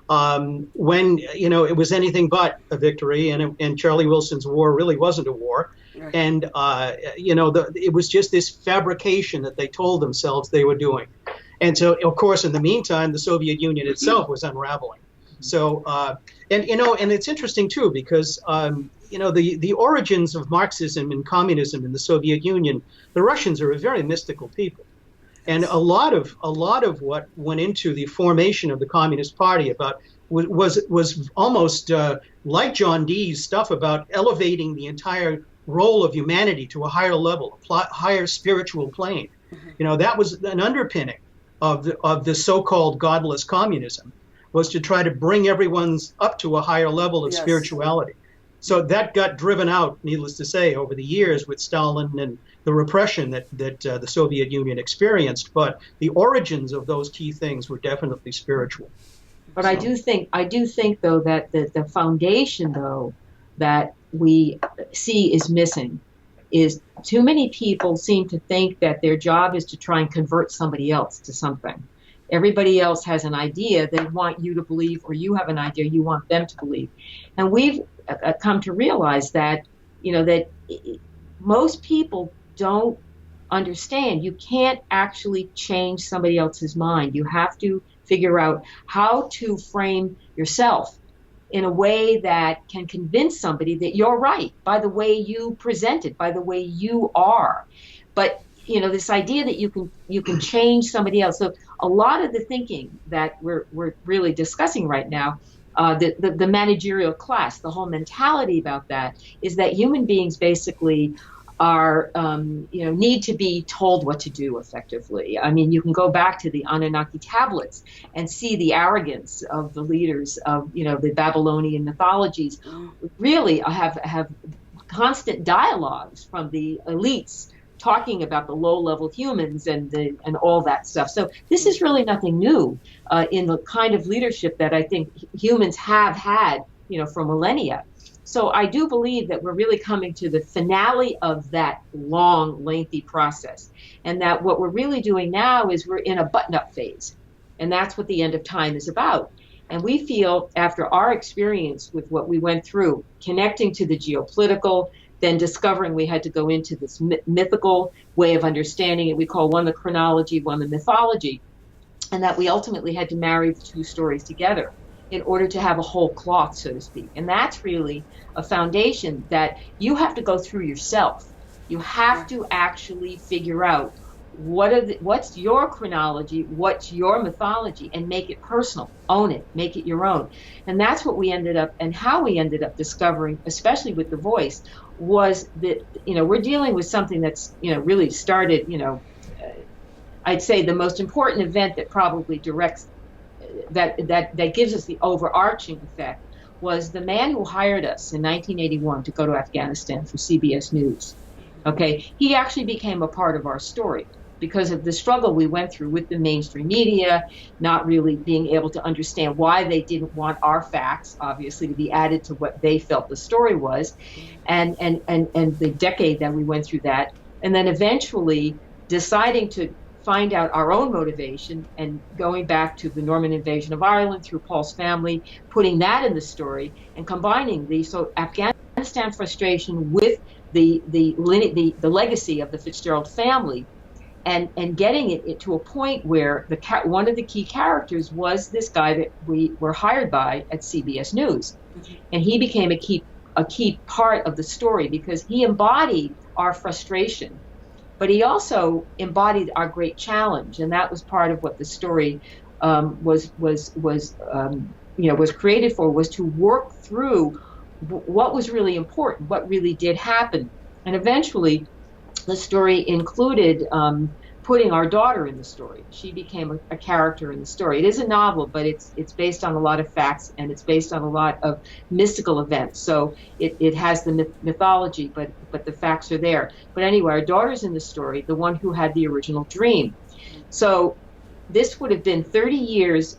When it was anything but a victory, and Charlie Wilson's War really wasn't a war, right. And it was just this fabrication that they told themselves they were doing. And so, of course, in the meantime, the Soviet Union itself was unraveling. So, and it's interesting too because the origins of Marxism and communism in the Soviet Union, the Russians are a very mystical people. And a lot of what went into the formation of the Communist Party was almost like John Dee's stuff about elevating the entire role of humanity to a higher level, a higher spiritual plane. Mm-hmm. That was an underpinning of the so-called godless communism, was to try to bring everyone's up to a higher level of spirituality. So that got driven out, needless to say, over the years with Stalin and the repression that the Soviet Union experienced. But the origins of those key things were definitely spiritual. But I do think though that the foundation though that we see is missing is too many people seem to think that their job is to try and convert somebody else to something. Everybody else has an idea they want you to believe, or you have an idea you want them to believe. And we've come to realize that, that most people don't understand. You can't actually change somebody else's mind. You have to figure out how to frame yourself in a way that can convince somebody that you're right by the way you present it, by the way you are. But this idea that you can change somebody else. So a lot of the thinking that we're really discussing right now, the managerial class, the whole mentality about that is that human beings basically are need to be told what to do effectively. I mean, you can go back to the Anunnaki tablets and see the arrogance of the leaders of the Babylonian mythologies. Really have constant dialogues from the elites talking about the low-level humans and all that stuff. So this is really nothing new in the kind of leadership that I think humans have had for millennia. So I do believe that we're really coming to the finale of that long, lengthy process. And that what we're really doing now is we're in a button-up phase. And that's what the end of time is about. And we feel, after our experience with what we went through, connecting to the geopolitical, then discovering we had to go into this mythical way of understanding it. We call one the chronology, one the mythology. And that we ultimately had to marry the two stories together in order to have a whole cloth, so to speak. And that's really a foundation that you have to go through yourself. You have to actually figure out what's your chronology, what's your mythology, and make it personal, own it, make it your own. And that's what we ended up, and how we ended up discovering, especially with the voice, was that, we're dealing with something that's, really started, I'd say the most important event that probably directs that gives us the overarching effect was the man who hired us in 1981 to go to Afghanistan for CBS News. Okay, he actually became a part of our story because of the struggle we went through with the mainstream media, not really being able to understand why they didn't want our facts, obviously, to be added to what they felt the story was, and the decade that we went through that, and then eventually deciding to find out our own motivation and going back to the Norman invasion of Ireland through Paul's family, putting that in the story and combining so Afghanistan frustration with the legacy of the Fitzgerald family, and getting it to a point where one of the key characters was this guy that we were hired by at CBS News, and he became a key part of the story because he embodied our frustration. But he also embodied our great challenge, and that was part of what the story was created for, was to work through what was really important, what really did happen. And eventually, the story included putting our daughter in the story. She became a character in the story. It is a novel, but it's based on a lot of facts, and it's based on a lot of mystical events. So it has the mythology, but the facts are there. But anyway, our daughter's in the story, the one who had the original dream. So this would have been 30 years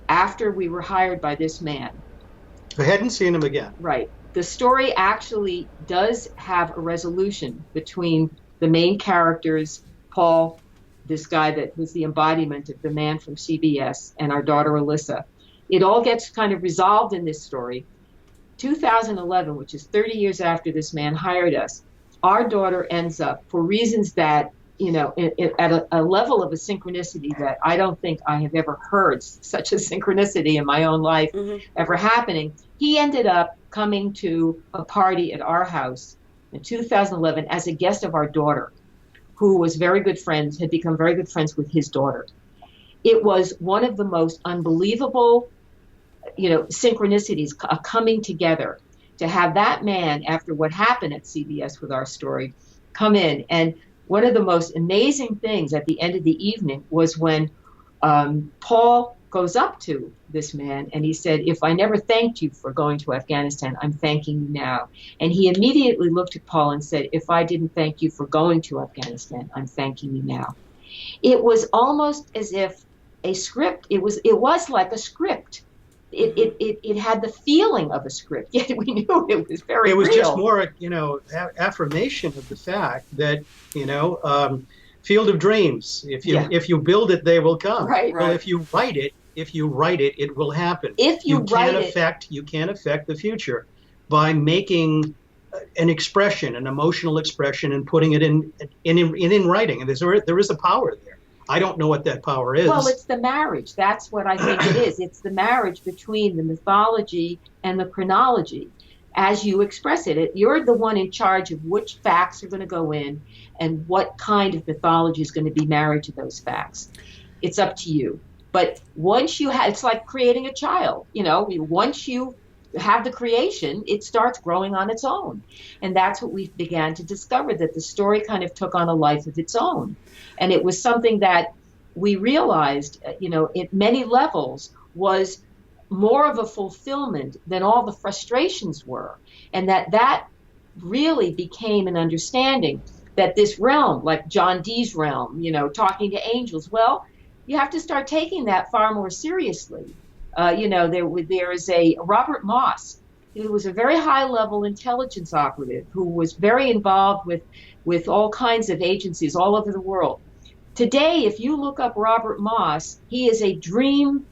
after we were hired by this man. I hadn't seen him again. Right. The story actually does have a resolution between the main characters, Paul, this guy that was the embodiment of the man from CBS, and our daughter Alyssa. It all gets kind of resolved in this story. 2011, which is 30 years after this man hired us, our daughter ends up, for reasons that, at a level of a synchronicity that I don't think I have ever heard such a synchronicity in my own life ever happening. He ended up coming to a party at our house in 2011 as a guest of our daughter, who was had become very good friends with his daughter. It was one of the most unbelievable, synchronicities coming together to have that man, after what happened at CBS with our story, come in. And one of the most amazing things at the end of the evening was when Paul goes up to this man and he said, "If I never thanked you for going to Afghanistan, I'm thanking you now." And he immediately looked at Paul and said, "If I didn't thank you for going to Afghanistan, I'm thanking you now." It was almost as if a script. It was like a script. It had the feeling of a script, yet we knew it was very real. It was just more, affirmation of the fact that, field of dreams. If you build it, they will come. Right. Well, if you write it, it will happen. You can't affect the future by making an expression, an emotional expression, and putting it in writing. And there is a power there. I don't know what that power is. Well, it's the marriage. That's what I think it is. It's the marriage between the mythology and the chronology as you express it. You're the one in charge of which facts are going to go in and what kind of mythology is going to be married to those facts. It's up to you. But once you it's like creating a child. Once you have the creation, it starts growing on its own. And that's what we began to discover, that the story kind of took on a life of its own. And it was something that we realized, at many levels was more of a fulfillment than all the frustrations were. And that really became an understanding that this realm, like John Dee's realm, talking to angels, well, you have to start taking that far more seriously. There is a Robert Moss, who was a very high-level intelligence operative who was very involved with all kinds of agencies all over the world. Today, if you look up Robert Moss, he is a dream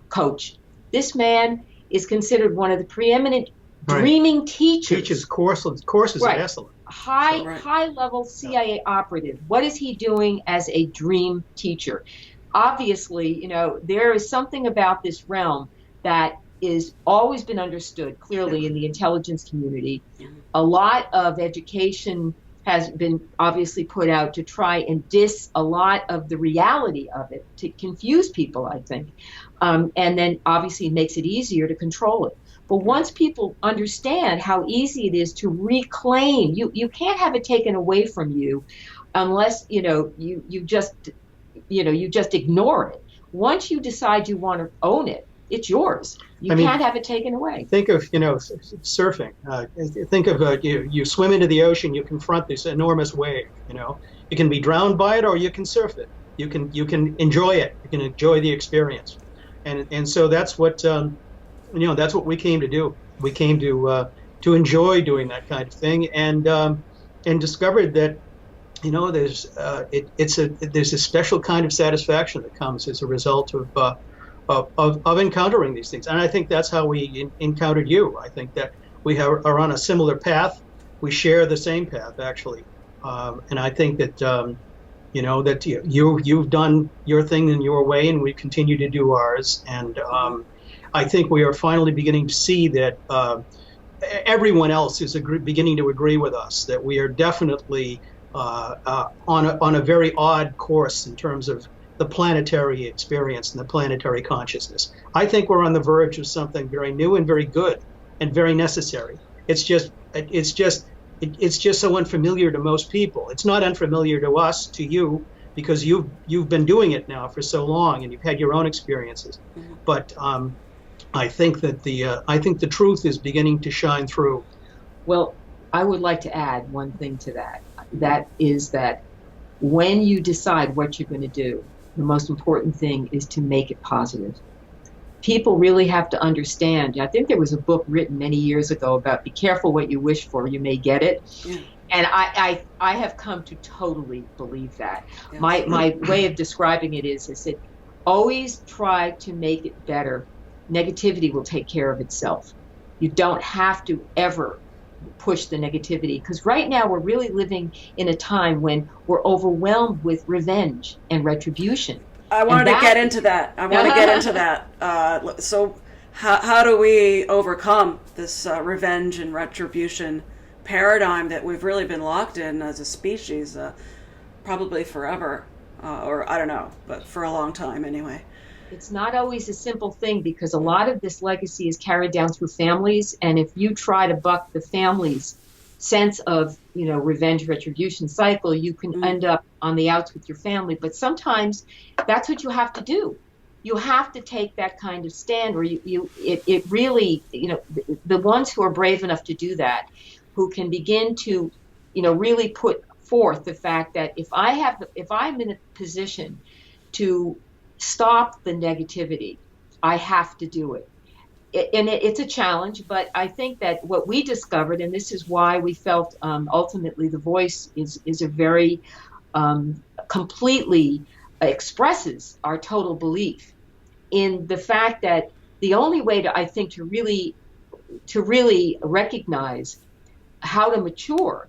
coach. This man is considered one of the preeminent dreaming teachers. Teaches courses are excellent. High-level CIA operative. What is he doing as a dream teacher? Obviously, there is something about this realm that is always been understood clearly in the intelligence community. A lot of education has been obviously put out to try and diss a lot of the reality of it, to confuse people, I think. And then obviously makes it easier to control it. But once people understand how easy it is to reclaim, you can't have it taken away from you unless, you just ignore it. Once you decide you want to own it, it's yours. You can't have it taken away. Think of, surfing. Think of you swim into the ocean, you confront this enormous wave. You can be drowned by it, or you can surf it. You can enjoy it. You can enjoy the experience. And so that's what that's what we came to do. We came to enjoy doing that kind of thing, and discovered that there's a special kind of satisfaction that comes as a result of encountering these things. And I think that's how we encountered you. I think that we are on a similar path. We share the same path, actually. And I think that that you've done your thing in your way, and we continue to do ours. And I think we are finally beginning to see that everyone else is beginning to agree with us that we are definitely on a very odd course in terms of the planetary experience and the planetary consciousness. I think we're on the verge of something very new and very good and very necessary. It's just so unfamiliar to most people. It's not unfamiliar to us, to you, because you've been doing it now for so long and you've had your own experiences. Mm-hmm. But I think that the truth is beginning to shine through. Well, I would like to add one thing to that. That is that when you decide what you're going to do, the most important thing is to make it positive. People really have to understand. I think there was a book written many years ago about be careful what you wish for, you may get it. Yeah. And I have come to totally believe that. Yes. My way of describing it is, I said, always try to make it better. Negativity will take care of itself. You don't have to ever push the negativity, because right now we're really living in a time when we're overwhelmed with revenge and retribution. I wanted to get into that. So how do we overcome this revenge and retribution paradigm that we've really been locked in as a species, probably forever, or I don't know, but for a long time anyway? It's not always a simple thing, because a lot of this legacy is carried down through families, and if you try to buck the family's sense of, revenge retribution cycle, you can end up on the outs with your family. But sometimes that's what you have to do. You have to take that kind of stand, or it really, the ones who are brave enough to do that, who can begin to, really put forth the fact that if I'm in a position to stop the negativity, I have to do it. It's a challenge, but I think that what we discovered, and this is why we felt ultimately the voice is a very completely expresses our total belief in the fact that the only way to really recognize how to mature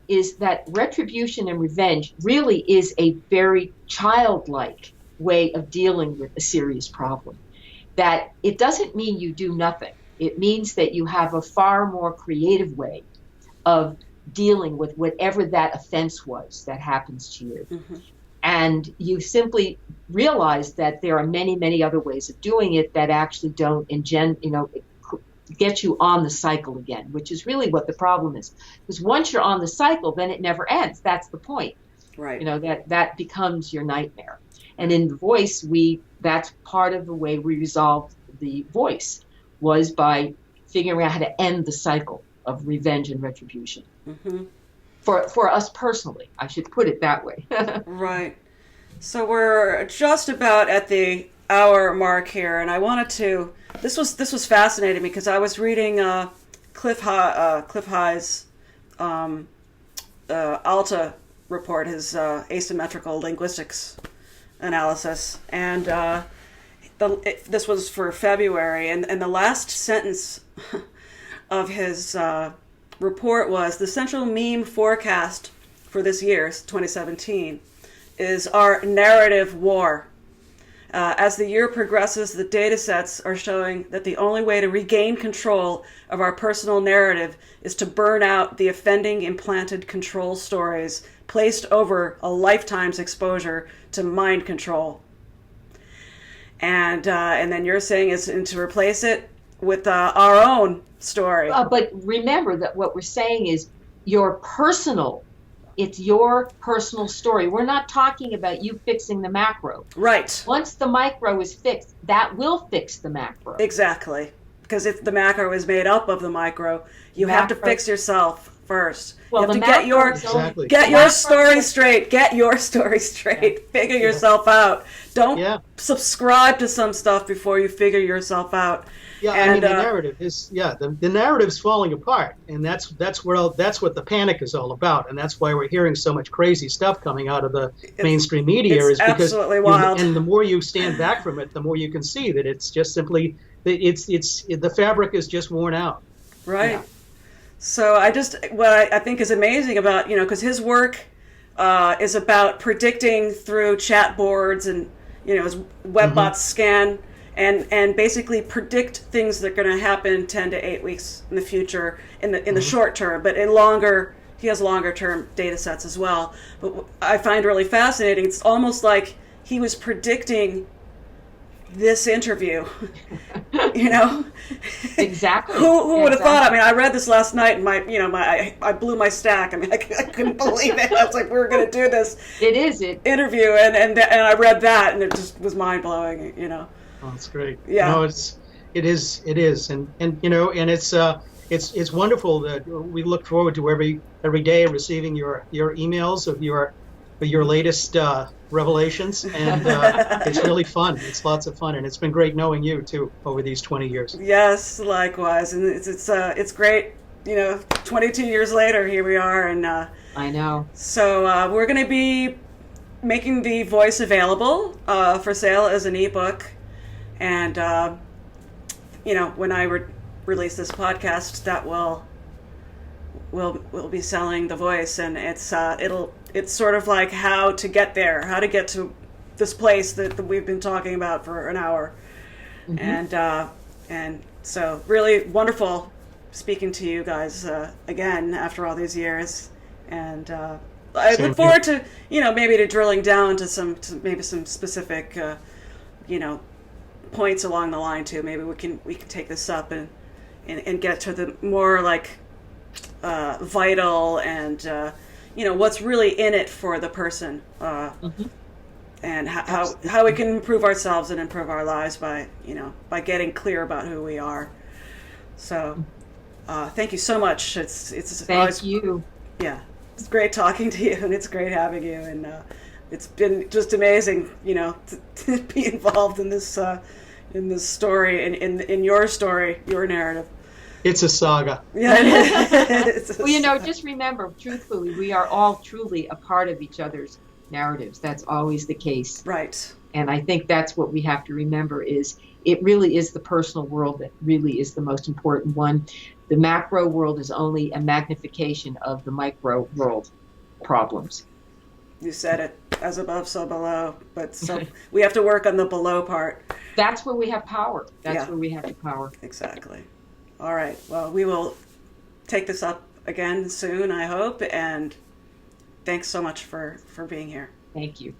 is that retribution and revenge really is a very childlike way of dealing with a serious problem. That it doesn't mean you do nothing. It means that you have a far more creative way of dealing with whatever that offense was that happens to you. Mm-hmm. And you simply realize that there are many, many other ways of doing it that actually don't get you on the cycle again, which is really what the problem is. Because once you're on the cycle, then it never ends. That's the point. Right. You know, that becomes your nightmare. And in the voice, that's part of the way we resolved the voice, was by figuring out how to end the cycle of revenge and retribution. Mm-hmm. For us personally, I should put it that way. Right. So we're just about at the hour mark here, and I wanted to. This was fascinating because I was reading Cliff High's Alta report, his asymmetrical linguistics analysis, and this was for February, and the last sentence of his report was, the central meme forecast for this year, 2017, is our narrative war. As the year progresses, the data sets are showing that the only way to regain control of our personal narrative is to burn out the offending implanted control stories placed over a lifetime's exposure to mind control. And then you're saying is to replace it with our own story. But remember that what we're saying is it's your personal story. We're not talking about you fixing the macro. Right. Once the micro is fixed, that will fix the macro. Exactly. Because if the macro is made up of the micro, you have to fix yourself first. Well, you have the to get your Exactly. get your story straight. Get your story straight. Yeah. Figure yourself out. Don't Yeah. subscribe to some stuff before you figure yourself out. Yeah, And, I mean the narrative is the narrative's falling apart, and that's what the panic is all about, and that's why we're hearing so much crazy stuff coming out of the mainstream media. It's is because absolutely wild. And the more you stand back from it, the more you can see that it's just simply the fabric is just worn out. Right. Yeah. So what I think is amazing about, because his work is about predicting through chat boards and, his webbots scan and basically predict things that are going to happen 10 to 8 weeks in the future in the short term, but he has longer term data sets as well. But what I find really fascinating, it's almost like he was predicting this interview. Exactly. Who would have thought? I mean, I read this last night and I blew my stack. I mean, I couldn't believe it. I was like, we were going to do this interview and I read that and it just was mind blowing, Oh, that's great. Yeah. No, it is, and it's wonderful that we look forward to every day receiving your emails of your latest revelations, and it's really fun. It's lots of fun, and it's been great knowing you too over these 20 years. Yes, likewise, and it's great. 22 years later, here we are, and I know. So we're going to be making the voice available for sale as an ebook. And, when I release this podcast, that we'll be selling the voice, and it's sort of like how to get there, how to get to this place that we've been talking about for an hour. And so really wonderful speaking to you guys again after all these years. And I look forward to, maybe to drilling down to some specific, points along the line too. Maybe we can take this up and get to the more like vital and what's really in it for the person, and how we can improve ourselves and improve our lives by getting clear about who we are. So thank you so much. It's always, you. Yeah, it's great talking to you, and it's great having you, and it's been just amazing, to be involved in this story, in your story, your narrative. It's a saga. Yeah, it is. Well, just remember, truthfully, we are all truly a part of each other's narratives. That's always the case. Right. And I think that's what we have to remember is it really is the personal world that really is the most important one. The macro world is only a magnification of the micro world problems. You said it, as above, so below. But so we have to work on the below part. That's where we have power. That's where we have the power. Exactly. All right. Well, we will take this up again soon, I hope. And thanks so much for being here. Thank you.